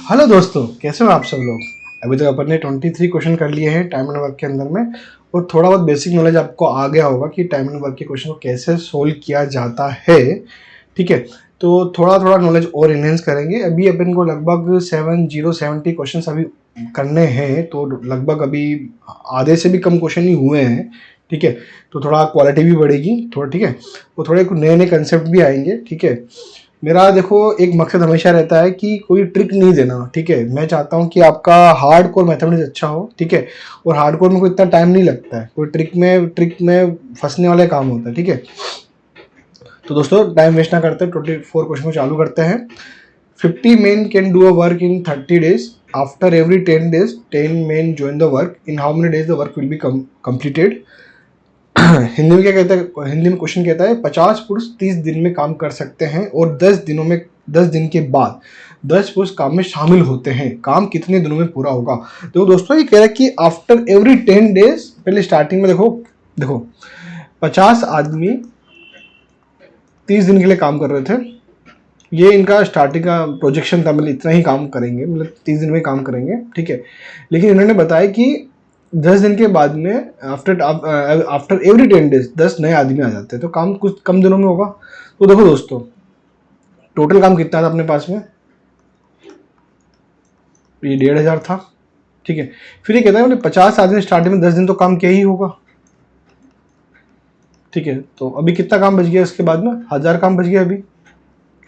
Hello दोस्तों, कैसे हो आप सब लोग। अभी तक अपन ने 23 क्वेश्चन कर लिए हैं टाइम एंड वर्क के अंदर में। और थोड़ा बहुत बेसिक नॉलेज आपको आ गया होगा कि टाइम एंड वर्क के क्वेश्चन को कैसे सोल्व किया जाता है। ठीक है, तो थोड़ा थोड़ा नॉलेज और इनहेंस करेंगे। अभी अपन को लगभग 70 क्वेश्चन अभी करने हैं, तो लगभग अभी आधे से भी कम क्वेश्चन ही हुए हैं। ठीक है, तो थोड़ा क्वालिटी भी बढ़ेगी थोड़ा। ठीक है, और थोड़े नए नए कंसेप्ट भी आएंगे। ठीक है, मेरा देखो एक मकसद हमेशा रहता है कि कोई ट्रिक नहीं देना। ठीक है, मैं चाहता हूँ कि आपका हार्ड कोर मैथमेटिक्स अच्छा हो। ठीक है, और हार्ड कोर में कोई इतना टाइम नहीं लगता है, कोई ट्रिक में फंसने वाले काम होता है। ठीक है, तो दोस्तों टाइम वेस्ट ना करते 24 क्वेश्चन को चालू करते हैं। 50 men can do a work in 30 days. After every 10 days 10 men join the work. In how many days the work will be completed? Hindi में क्या कहता है, हिंदी में क्वेश्चन कहता है 50 पुरुष 30 दिन में काम कर सकते हैं और 10 दिन के बाद 10 पुरुष काम में शामिल होते हैं। काम कितने दिनों में पूरा होगा। तो दोस्तों ये कह रहा है कि आफ्टर एवरी 10 डेज, पहले स्टार्टिंग में देखो देखो 50 आदमी 30 दिन के लिए काम कर रहे थे। ये इनका स्टार्टिंग का प्रोजेक्शन था, मतलब इतना ही काम करेंगे, मतलब 30 दिन में काम करेंगे। ठीक है, लेकिन इन्होंने बताया कि 10 दिन के बाद में आफ्टर एवरी 10 डेज 10 नए आदमी आ जाते हैं, तो काम कुछ कम दिनों में होगा। तो देखो दोस्तों, टोटल काम कितना था अपने पास में, ये 1500 था। ठीक है, फिर ये कहता है 50 आदमी स्टार्टिंग में 10 दिन तो काम किया ही होगा। ठीक है, तो अभी कितना काम बच गया, इसके बाद में 1000 काम बच गया अभी।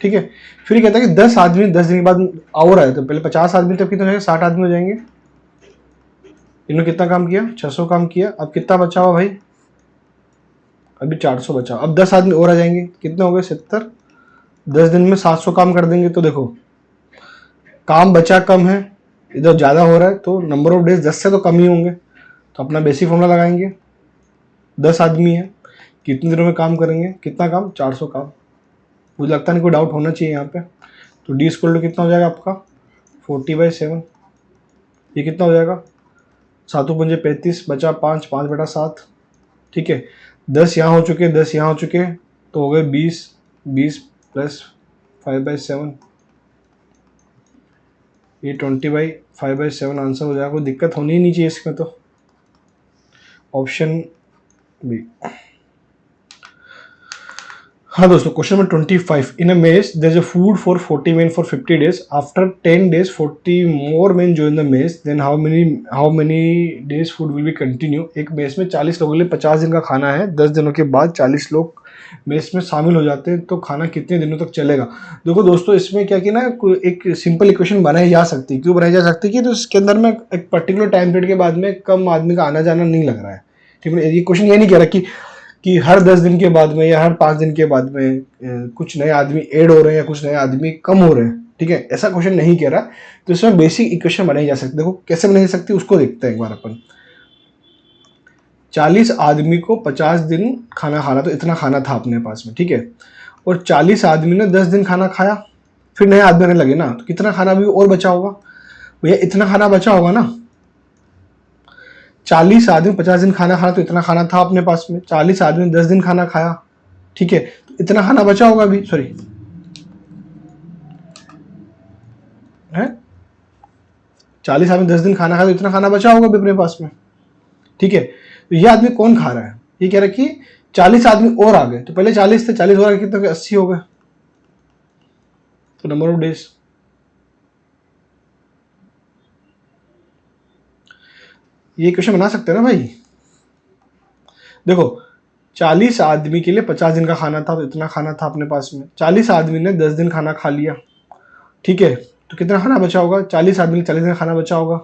ठीक है, फिर ये कहता है कि 10 आदमी 10 दिन के बाद और आए, तो पहले 50 आदमी तब कितने हो जाएंगे, 60 आदमी हो जाएंगे। इन्होंने कितना काम किया, 600 काम किया। अब कितना बचा हुआ भाई, अभी 400 बचा। अब 10 आदमी और आ जाएंगे, कितने हो गए 70। 10 दिन में 700 काम कर देंगे। तो देखो काम बचा कम है, इधर ज़्यादा हो रहा है, तो नंबर ऑफ डेज 10 से तो कम ही होंगे। तो अपना बेसिक फॉर्मूला लगाएंगे, 10 आदमी है, कितने दिनों में काम करेंगे, कितना काम, 400 काम। मुझे लगता नहीं कोई डाउट होना चाहिए यहाँ पे। तो डी स्क्वायर टू कितना हो जाएगा आपका 40/7। ये कितना हो जाएगा, 7×5 = 35, बचा 5, 5/7। ठीक है, 10 यहाँ हो चुके, 10 यहाँ हो चुके, तो हो गए 20। 20 + 5/7, ये 20/5/7 आंसर हो जाएगा। कोई दिक्कत होनी ही नहीं चाहिए इसमें। तो ऑप्शन बी। हाँ दोस्तों, question number 25। In a mess there is a food for 40 men for 50 days. After 10 days 40 more men join the mess, then how many days food will be continue. एक मेस में 40 लोगों के लिए 50 दिन का खाना है, 10 दिनों के बाद 40 लोग मेस में शामिल हो जाते हैं, तो खाना कितने दिनों तक चलेगा। देखो दोस्तों, इसमें क्या कि ना एक सिंपल इक्वेशन बनाई जा सकती है। क्यों बनाई जा सकती है कि तो इसके अंदर में एक पर्टिकुलर टाइम पीरियड के बाद में कम आदमी का आना जाना नहीं लग रहा है। ठीक है, ये क्वेश्चन ये नहीं कह रहा कि हर 10 दिन के बाद में या हर 5 दिन के बाद में कुछ नए आदमी ऐड हो रहे हैं या कुछ नए आदमी कम हो रहे हैं। ठीक है, ऐसा क्वेश्चन नहीं कह रहा। तो इसमें बेसिक इक्वेशन बनाई जा सकती है। देखो कैसे बनाई जा सकती है, उसको देखते हैं एक बार अपन। 40 आदमी को 50 दिन खाना खाना, तो इतना खाना था अपने पास में। ठीक है, और 40 आदमी ने 10 दिन खाना खाया, फिर नए आदमी आने लगे ना, तो कितना खाना भी और बचा होगा भैया, इतना खाना बचा होगा ना। 40 आदमी 50 दिन खाना खाना, तो इतना खाना था अपने पास में। 40 आदमी 10 दिन खाना खाया, ठीक है, तो इतना खाना बचा होगा अभी, सॉरी है 40 आदमी 10 दिन खाना खाया, तो इतना खाना बचा होगा अभी अपने पास में। ठीक है, तो ये आदमी कौन खा रहा है, ये कह रहा है कि 40 आदमी और आ गए, तो पहले 40 थे, 40 और आ गए, कितने 80 हो गए। तो नंबर ऑफ डेज, ये क्वेश्चन बना सकते हैं ना भाई। देखो 40 आदमी के लिए 50 दिन का खाना था, तो इतना खाना था अपने पास में। 40 आदमी ने 10 दिन खाना खा लिया, ठीक है, तो कितना खाना बचा होगा, 40 आदमी 40 दिन खाना बचा होगा।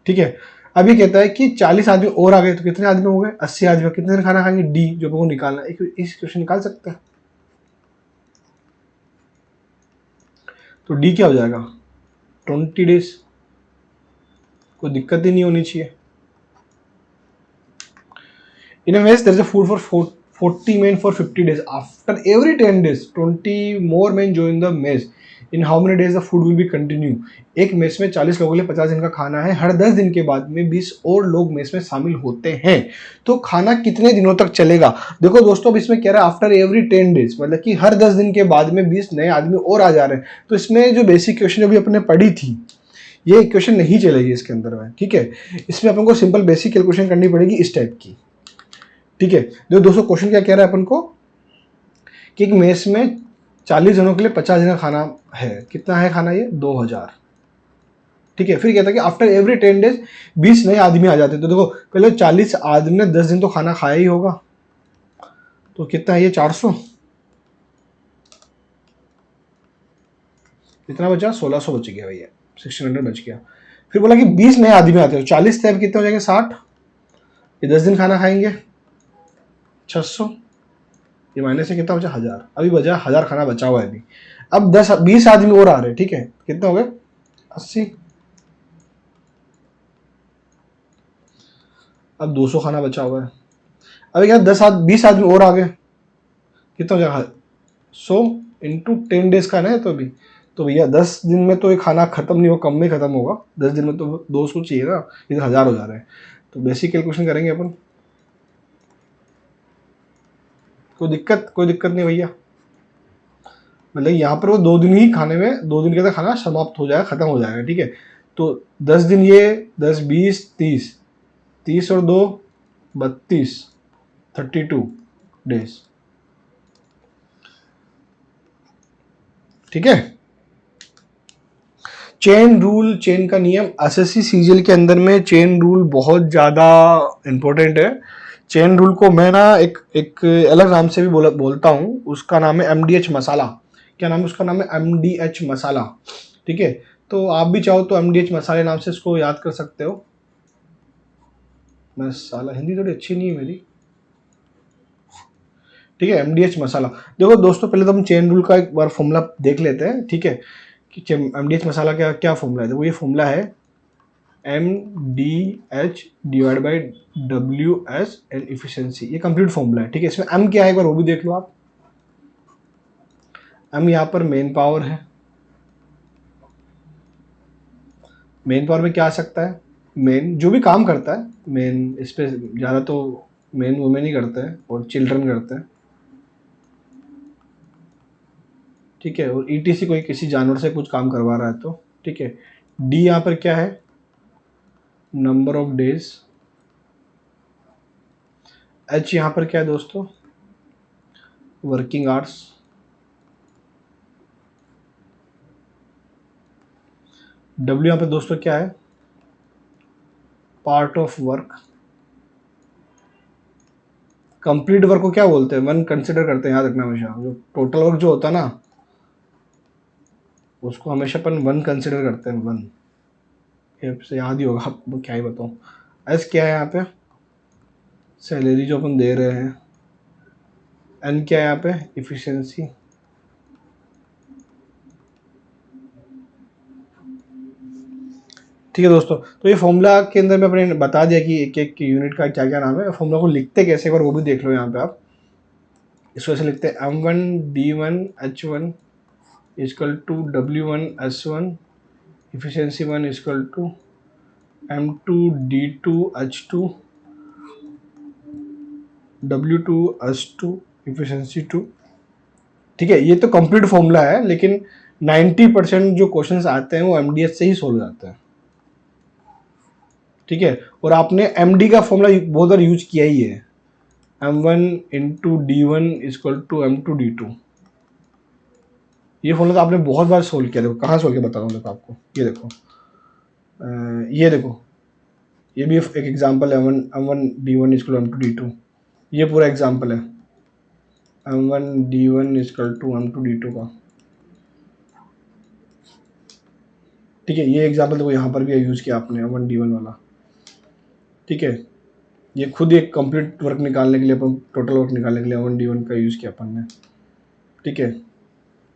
ठीक है, अब ये कहता है कि 40 आदमी और आ गए, तो कितने आदमी हो गए, 80 आदमी। कितने दिन खाना खाएंगे, डी जो को निकालना है, इस क्वेश्चन निकाल सकते हैं। तो डी क्या हो जाएगा 20 डेज। कोई दिक्कत ही नहीं होनी चाहिए। In a mess there is a food for 40 men for 50 days. After every 10 days 20 more men join the mess. In how many days the food will be continue. एक मेस में 40 लोगों के लिए 50 दिन का खाना है. हर 10 दिन के बाद में 20 और लोग मेस में शामिल होते हैं. तो खाना कितने दिनों तक चलेगा? देखो दोस्तों, अब इसमें कह रहा है आफ्टर एवरी 10 डेज, मतलब कि हर 10 दिन के बाद में 20 नए आदमी और आ जा रहे हैं. तो इसमें जो बेसिक क्वेश्चन अभी अपने पढ़ी थी, ये क्वेश्चन नहीं चलेगी इसके अंदर में. ठीक है, इसमें अपन को सिंपल बेसिक कैलकुलेशन करनी पड़ेगी इस टाइप की. ठीक है, जो दोस्तों क्वेश्चन क्या कह रहा है अपन को कि एक मेस में 40 जनों के लिए 50 दिन का खाना है. कितना है खाना? ये 2000. ठीक है, फिर कहता है कि आफ्टर एवरी 10 डेज 20 नए आदमी आ जाते हैं. तो देखो, पहले 40 आदमी ने 10 दिन तो खाना खाया ही होगा. तो कितना है ये? 400. कितना बचा? 1600 बच गया भैया, 1600 बच गया. फिर बोला कि 20 नए आदमी आते हैं. 40 थे, अब कितने हो जाएंगे? 60. ये 10 दिन खाना खाएंगे, 600. ये माइनस से कितना बचा? 1000. अभी बचा 1000 खाना बचा हुआ है अभी. अब 20 आदमी और आ रहे हैं. ठीक है, कितने हो गए? 80. अब 200 खाना बचा हुआ है. अभी क्या 20 आदमी और आ गए, कितना हो जाएगा? 100 इंटू 10 डेज का है. तो अभी तो भैया 10 दिन में तो ये खाना खत्म नहीं होगा, कम में खत्म होगा. 10 दिन में तो 200 चाहिए ना, इधर 1000 हो जा रहा है. तो बेसिक कैलकुलेशन करेंगे अपन. कोई दिक्कत नहीं भैया. मतलब यहाँ पर वो 2 दिन ही खाने में, 2 दिन के अंदर खाना समाप्त हो जाएगा, खत्म हो जाएगा. ठीक है, तो 10 दिन, ये 10 20 30, 30 और 2 32, 32 डेज. ठीक है, चेन रूल, चेन का नियम. एसएससी सीजीएल के अंदर में चेन रूल बहुत ज़्यादा इंपॉर्टेंट है. चेन रूल को मैं ना एक अलग नाम से भी बोलता हूँ. उसका नाम है एमडीएच मसाला. क्या नाम है उसका? नाम है एमडीएच मसाला. ठीक है, तो आप भी चाहो तो एमडीएच मसाले नाम से इसको याद कर सकते हो. मसाला, हिंदी थोड़ी अच्छी नहीं है मेरी. ठीक है, एमडीएच मसाला. देखो दोस्तों, पहले तो हम चेन रूल का एक बार फॉर्मूला देख लेते हैं. ठीक है, कि एमडीएच मसाला क्या क्या फॉर्मूला है. देखो, ये फॉर्मूला है MDH divide by WS and efficiency. ये कंप्लीट फॉर्मूला है. ठीक है, इसमें M क्या है एक बार वो भी देख लो आप. M यहाँ पर मेन पावर है. मेन पावर में क्या आ सकता है? मेन जो भी काम करता है, मेन इस पर ज़्यादा तो मेन वुमेन ही करते हैं और चिल्ड्रन करते हैं. ठीक है, और ETC कोई किसी जानवर से कुछ काम करवा रहा है तो. ठीक है, D यहाँ पर क्या है? Number of days. H यहाँ पर क्या है दोस्तों? Working hours. W यहाँ पे दोस्तों क्या है? Part of work. Complete work को क्या बोलते हैं? वन कंसिडर करते हैं, याद रखना हमेशा. जो टोटल वर्क जो होता है ना, उसको हमेशा अपन वन कंसिडर करते हैं. वन, ये से याद ही होगा आपको, क्या ही बताऊँ. एस क्या है यहाँ पे? सैलरी जो अपन दे रहे हैं. एन क्या है यहाँ पे? इफिशियंसी. ठीक है दोस्तों, तो ये फॉर्मूला के अंदर मैं अपने बता दिया कि एक एक यूनिट का क्या क्या नाम है. फॉर्मूला को लिखते कैसे, एक बार वो भी देख लो यहाँ पे आप. इसको ऐसे लिखते हैं M1D1H1 equal to W1S1 efficiency 1 equal to M2D2H2 W2S2 efficiency 2. ठीक है, ये तो कंप्लीट फॉर्मूला है, लेकिन 90% जो क्वेश्चंस आते हैं वो MDH से ही सोल्व जाते हैं. ठीक है, और आपने MD का फॉर्मूला बहुत बार यूज किया ही है. M1 into D1 equal to M2D2. ये फॉर्मूला तो आपने बहुत बार सोल्व किया. देखो कहाँ सोल्व किया बता रहा हूँ. देखो आपको ये देखो, ये देखो, ये भी एक एग्जाम्पल है. M1 D1 equal M2 D2. ये पूरा एग्जाम्पल है M1 D1 equal to M2 D2 का. ठीक है, ये एग्जाम्पल देखो यहाँ पर भी यूज़ किया आपने M1 D1 वाला. ठीक है, ये खुद एक कंप्लीट वर्क निकालने के लिए, अपन टोटल वर्क निकालने के लिए M1 D1 का यूज़ किया अपन ने. ठीक है,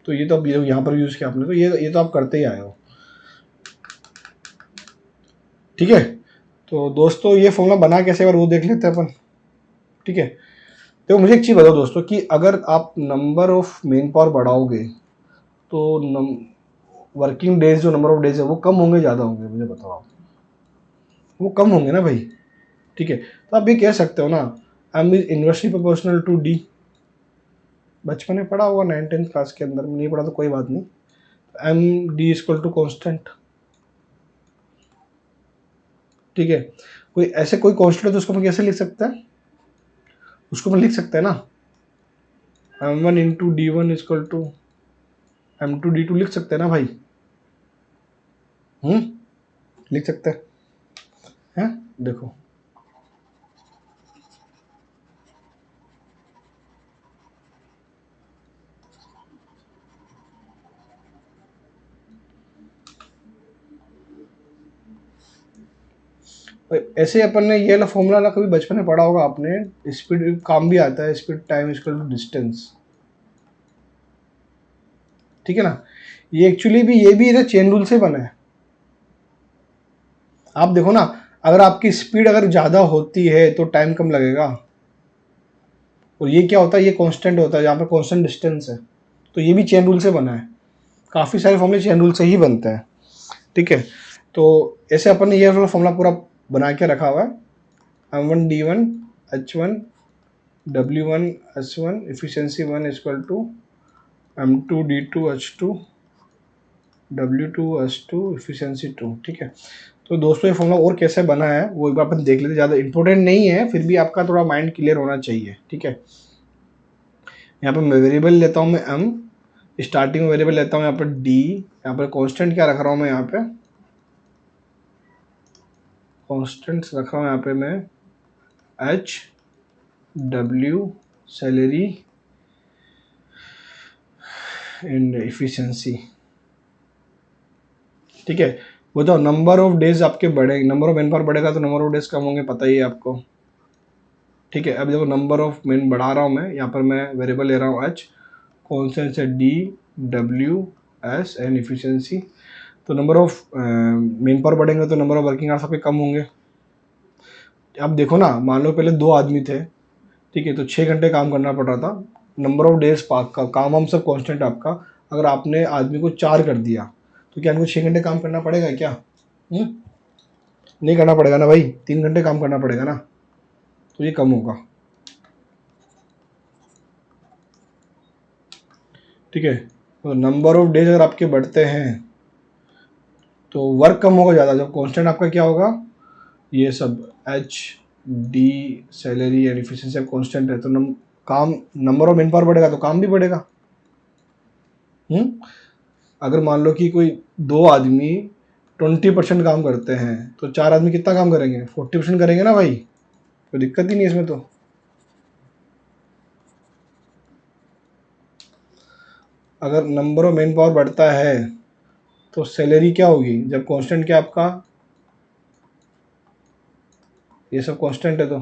तो ये तो अब यहाँ पर यूज़ किया आपने, तो ये तो आप करते ही आए हो. ठीक है, तो दोस्तों ये फॉर्मूला बना कैसे, और वो देख लेते हैं अपन. ठीक है, तो मुझे एक चीज़ बताओ दोस्तों कि अगर आप नंबर ऑफ मेन पावर बढ़ाओगे तो वर्किंग डेज, जो नंबर ऑफ डेज है वो कम होंगे ज़्यादा होंगे, मुझे बताओ आप। वो कम होंगे ना भाई, ठीक है। तो आप ये कह सकते हो ना, M is inversely proportional to D. बचपन में पढ़ा होगा 9th-10th क्लास के अंदर, नहीं पढ़ा तो कोई बात नहीं। M D equal to constant, ठीक है। कोई ऐसे कोई कॉन्स्टेंट है तो उसको मैं कैसे लिख सकता है, उसको मैं लिख सकता है ना, m1 into D one equal to m2 d2 लिख सकते हैं ना भाई। लिख सकते हैं। देखो ऐसे अपन ने ये वाला फॉर्मूला ना कभी बचपन में पढ़ा होगा आपने, स्पीड काम भी आता है, speed time equal to distance, ठीक है ना। ये एक्चुअली भी ये भी चेन रूल से बना है। आप देखो ना, अगर आपकी स्पीड अगर ज़्यादा होती है तो टाइम कम लगेगा, और ये क्या होता है, ये कांस्टेंट होता है, यहाँ पे कांस्टेंट डिस्टेंस है, तो ये भी चेन रूल से बना है। काफ़ी सारे फॉर्मूले चेन रूल से ही बनते हैं, ठीक है। तो ऐसे अपन ने ये वाला फॉर्मूला पूरा बना के रखा हुआ है, m1 d1 h1 w1 s1 efficiency 1 equal to m2 d2 h2 w2 s2 efficiency 2, ठीक है। तो दोस्तों ये फॉर्मूला और कैसे बना है वो एक बार अपन देख लेते, ज़्यादा इंपॉर्टेंट नहीं है, फिर भी आपका थोड़ा माइंड क्लियर होना चाहिए, ठीक है। यहाँ पर मैं वेरिएबल लेता हूँ, मैं m, स्टार्टिंग में वेरिएबल लेता हूँ यहाँ पर d, यहाँ पर कांस्टेंट क्या रख रहा हूँ मैं, यहाँ पे कांस्टेंट्स रख रहा हूँ यहाँ पे मैं h w salary and efficiency, ठीक है। वो तो नंबर ऑफ डेज आपके बढ़ेंगे, नंबर ऑफ मैन पावर बढ़ेगा तो नंबर ऑफ डेज कम होंगे, पता ही है आपको, ठीक है। अब देखो नंबर ऑफ मैन बढ़ा रहा हूँ मैं, यहाँ पर मैं वेरिएबल ले रहा हूँ h, कॉन्स्टेंट से d w s and efficiency. तो नंबर ऑफ मेन पावर बढ़ेंगे तो नंबर ऑफ वर्किंग आवर्स आपके कम होंगे। अब देखो ना, मान लो पहले 2 आदमी थे, ठीक है, तो 6 घंटे काम करना पड़ रहा था, नंबर ऑफ डेज पाक का काम हम सब कांस्टेंट आपका, अगर आपने आदमी को 4 कर दिया तो क्या इनको 6 घंटे काम करना पड़ेगा क्या? नहीं करना पड़ेगा ना भाई, 3 घंटे काम करना पड़ेगा ना, तो ये कम होगा, ठीक है। तो नंबर ऑफ डेज अगर आपके बढ़ते हैं तो वर्क कम होगा ज़्यादा, जब कांस्टेंट आपका क्या होगा, ये सब H D salary and efficiency constant है, तो काम, नंबर ऑफ मैन पावर बढ़ेगा तो काम भी बढ़ेगा। अगर मान लो कि कोई 2 आदमी 20% काम करते हैं तो 4 आदमी कितना काम करेंगे, 40% करेंगे ना भाई, कोई दिक्कत ही नहीं इसमें। तो अगर नंबर ऑफ मैन पावर बढ़ता है तो सैलरी क्या होगी, जब कांस्टेंट क्या आपका, ये सब कांस्टेंट है, तो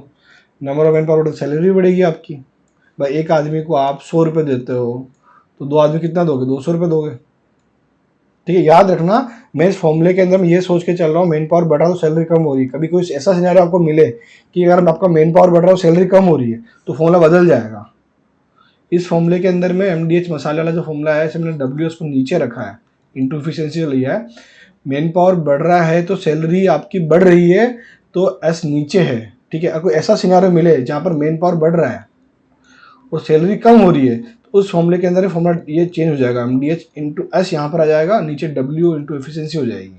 नंबर ऑफ मैन पावर बढ़े सैलरी बढ़ेगी आपकी। भाई एक आदमी को आप 100 रुपये देते हो तो 2 आदमी कितना दोगे, 200 रुपये दोगे, ठीक है। याद रखना, मैं इस फॉर्मूले के अंदर मैं ये सोच के चल रहा हूँ मेन पावर बढ़ा तो सैलरी कम हो रही है। कभी कोई ऐसा सिनेरियो आपको मिले कि अगर आपका मेन पावर बढ़ रहा है सैलरी कम हो रही है तो फॉर्मूला बदल जाएगा। इस फॉर्मूले के अंदर में MDH मसाले वाला जो फॉर्मूला है, इसे मैंने W को नीचे रखा है, इंटू एफिशिएंसी जो लिया है। मेन पावर बढ़ रहा है तो सैलरी आपकी बढ़ रही है तो एस नीचे है, ठीक है। अगर कोई ऐसा सिनेरियो मिले जहाँ पर मेन पावर बढ़ रहा है और सैलरी कम हो रही है तो उस फॉर्मूले के अंदर फॉर्मूला ये चेंज हो जाएगा, MDH इंटू एस यहाँ पर आ जाएगा, नीचे W इंटू एफिशिएंसी हो जाएगी,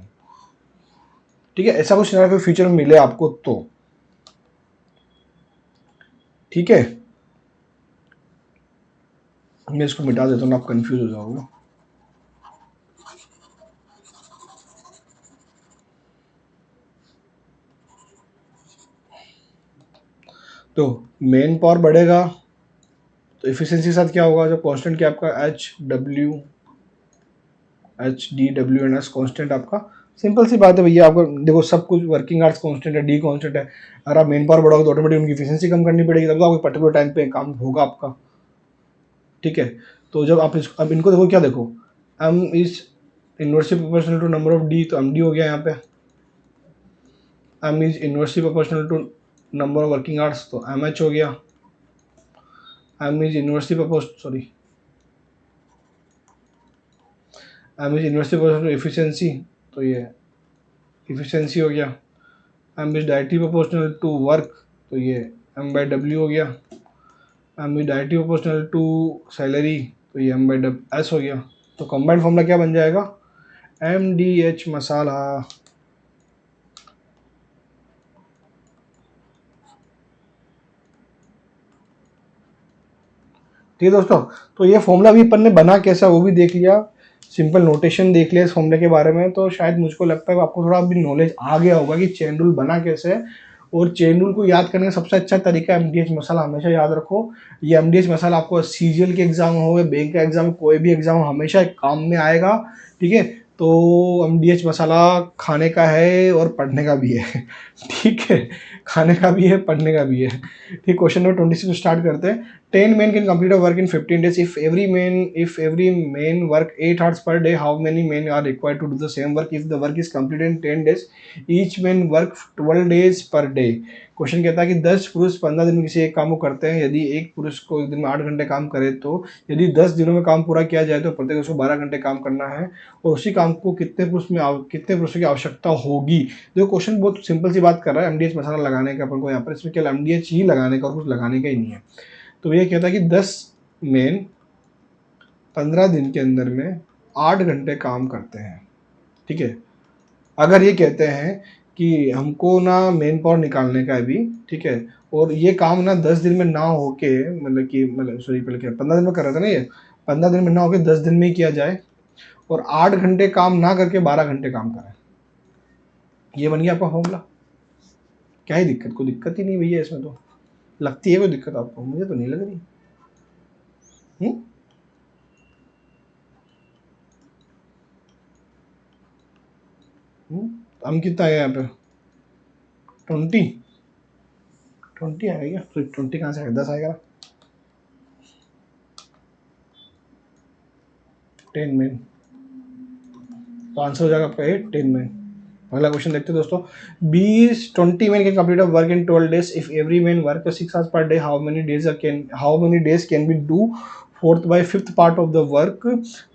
ठीक है। ऐसा कुछ सिनेरियो फ्यूचर में मिले आपको तो, ठीक है। मैं इसको मिटा देता हूँ, आप कंफ्यूज हो जाओगे। तो मेन पावर बढ़ेगा तो एफिशिएंसी के साथ क्या होगा, जो कांस्टेंट क्या आपका H D W and S constant आपका, सिंपल सी बात है भैया। आपको देखो सब कुछ वर्किंग आवर्स कांस्टेंट है, डी कांस्टेंट है, अगर आप मेन पावर बढ़ाओगे तो ऑटोमेटिक उनकी एफिशिएंसी कम करनी पड़ेगी, तब तो आपको पर्टिकुलर टाइम पे काम होगा आपका, ठीक है। तो जब आप अब इनको देखो, क्या देखो, M is inversely proportional to number of D, तो एम डी हो गया यहाँ पे। M is inversely proportional to number of working hours, तो एम एच हो गया। M is university propose, sorry, M is university propose efficiency, तो ये इफिशिएंसी हो गया। M is directly proportional to work, तो ये एम बाई डब्ल्यू हो गया। M is directly proportional to salary, तो ये एम बाई एस हो गया। तो कंबाइंड फॉर्मूला क्या बन जाएगा, एम डी एच मसाला। ठीक है दोस्तों, तो ये फॉर्मूला भी अपन ने बना कैसा वो भी देख लिया, सिंपल नोटेशन देख लिया इस फॉर्मूले के बारे में। तो शायद मुझको लगता है आपको थोड़ा अभी नॉलेज आ गया होगा कि चेन रूल बना कैसे है। और चेन रूल को याद करने का सबसे अच्छा तरीका एमडीएच मसाला, हमेशा याद रखो। ये एमडीएच मसाला आपको सीजीएल के एग्जाम हो या बैंक का एग्जाम, कोई भी एग्जाम हमेशा काम में आएगा। ठीक है, तो एमडीएच मसाला खाने का है और पढ़ने का भी है। ठीक है, खाने का भी है, पढ़ने का भी है। ठीक, क्वेश्चन नंबर 26 स्टार्ट करते हैं। 10 men can complete a work in 15 days. If every man work 8 hours per day, how many men are required to do the same work? If the work is completed in 10 days, each man work 12 days per day. Question कहता है कि 10 पुरुष 15 दिन में किसी एक काम को करते हैं। यदि एक पुरुष को एक दिन में 8 घंटे काम करे, तो यदि 10 दिनों में काम पूरा किया जाए तो प्रत्येक उसको 12 घंटे काम करना है। और उसी काम को कितने पुरुषों की आवश्यकता होगी। देखो क्वेश्चन बहुत सिंपल सी बात कर रहा है, एमडीएच मसाला लगाने का अपन को यहाँ पर, इसमें केवल एमडीएच ही लगाने का और कुछ लगाने का ही नहीं है। तो ये कहता है कि 10 मेन 15 दिन के अंदर में 8 घंटे काम करते हैं। ठीक है, अगर ये कहते हैं कि हमको ना मेन पावर निकालने का है भी, ठीक है, और ये काम ना 10 दिन में ना होके, मतलब सॉरी पहले क्या 15 दिन में कर रहा था ना, ये 15 दिन में ना होके 10 दिन में ही किया जाए, और 8 घंटे काम ना करके 12 घंटे काम करें, ये बन गया आपका फॉर्मूला। क्या ही दिक्कत, कोई दिक्कत ही नहीं भैया इसमें। तो लगती है कोई दिक्कत आपको, मुझे तो नहीं लग रही। हम कितना आया यहाँ पे, 20 आएगा क्या, तो 20 कहाँ से आएगा, 10 आएगा। 10 में तो आंसर हो जाएगा आपका 8, 10 में। अगला क्वेश्चन देखते हैं दोस्तों। 20 man can complete a work in 12 days। If every man work 6 hours per day, how many days can be do fourth by fifth part of the work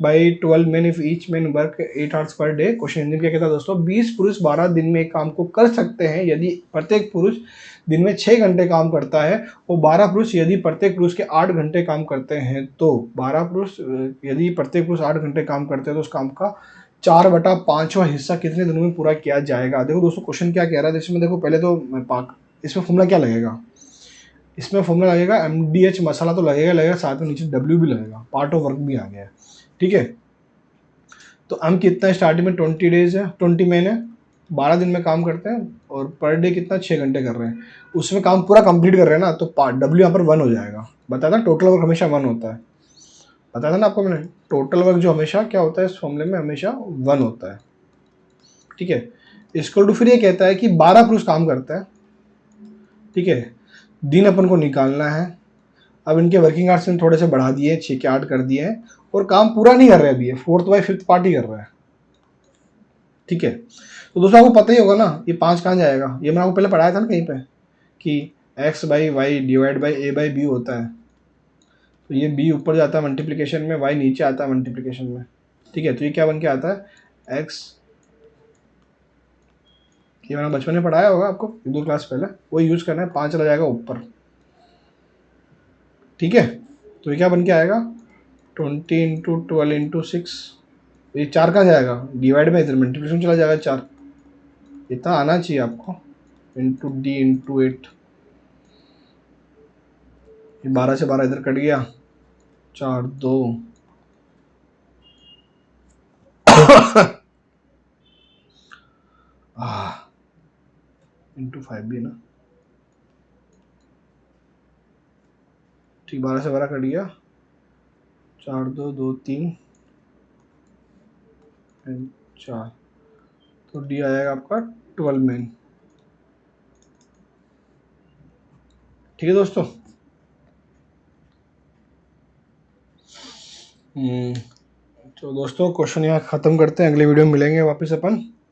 by 12 man if each man work 8 hours per day. Question Hindi में क्या कहता है दोस्तों, 20 पुरुष 12 दिन में एक काम को कर सकते हैं यदि प्रत्येक पुरुष दिन में 6 घंटे काम करता है, और 12 पुरुष यदि प्रत्येक पुरुष के 8 घंटे काम करते हैं। तो 12 पुरुष यदि प्रत्येक पुरुष 8 घंटे काम करते हैं तो उस काम का 4/5वां हिस्सा कितने दिनों में पूरा किया जाएगा। देखो दोस्तों क्वेश्चन क्या कह रहा है, इसमें देखो पहले तो इसमें फॉर्मूला क्या लगेगा, इसमें फॉर्मूला लगेगा एमडीएच मसाला तो लगेगा, साथ में नीचे डब्ल्यू भी लगेगा, पार्ट ऑफ वर्क भी आ गया है। ठीक है, तो हम कितना स्टार्टिंग में 20 डेज है, 20 मैन है, 12 दिन में काम करते हैं, और पर डे कितना 6 घंटे कर रहे हैं, उसमें काम पूरा कंप्लीट कर रहे हैं ना, तो डब्ल्यू यहाँ पर 1 हो जाएगा। बताया था टोटल वर्क हमेशा 1 होता है, बताया था ना आपको मैंने, टोटल वर्क जो हमेशा क्या होता है इस फॉर्मूले में, हमेशा 1 होता है। ठीक है, इसको टू फिर ये कहता है कि 12 पुरुष काम करता है। ठीक है, दिन अपन को निकालना है। अब इनके वर्किंग आवर्स में थोड़े से बढ़ा दिए, 6 के 8 कर दिए हैं, और काम पूरा नहीं कर रहे अभी, फोर्थ बाय फिफ्थ पार्ट ही कर रहा है। ठीक है, तो दोस्तों आपको पता ही होगा ना ये 5 कहाँ जाएगा, ये मैंने आपको पहले पढ़ाया था ना कहीं पे कि X by Y divide by A by B होता है। तो ये बी ऊपर जाता है मल्टीप्लिकेशन में, वाई नीचे आता है मल्टीप्लिकेशन में। ठीक है, तो ये क्या बन के आता है एक्स, ये मैंने बचपन में पढ़ाया होगा आपको 1-2 क्लास पहले, वो यूज करना है, 5 चला जाएगा ऊपर। ठीक है, तो ये क्या बन के आएगा 20 × 12 × 6, ये 4 कहाँ जाएगा, डिवाइड बाई इधर मल्टीप्लिकेशन चला जाएगा 4, इतना आना चाहिए आपको, इंटू डी इंटू 8, ये 12 से 12 इधर कट गया, 4 2 इंटू 5 भी है ना, ठीक, 12 से 12 कट गया, 4 2 2 3 4, तो डी आएगा आपका 12 मैन। ठीक है दोस्तों, तो दोस्तों क्वेश्चन यहाँ ख़त्म करते हैं, अगले वीडियो में मिलेंगे वापस अपन।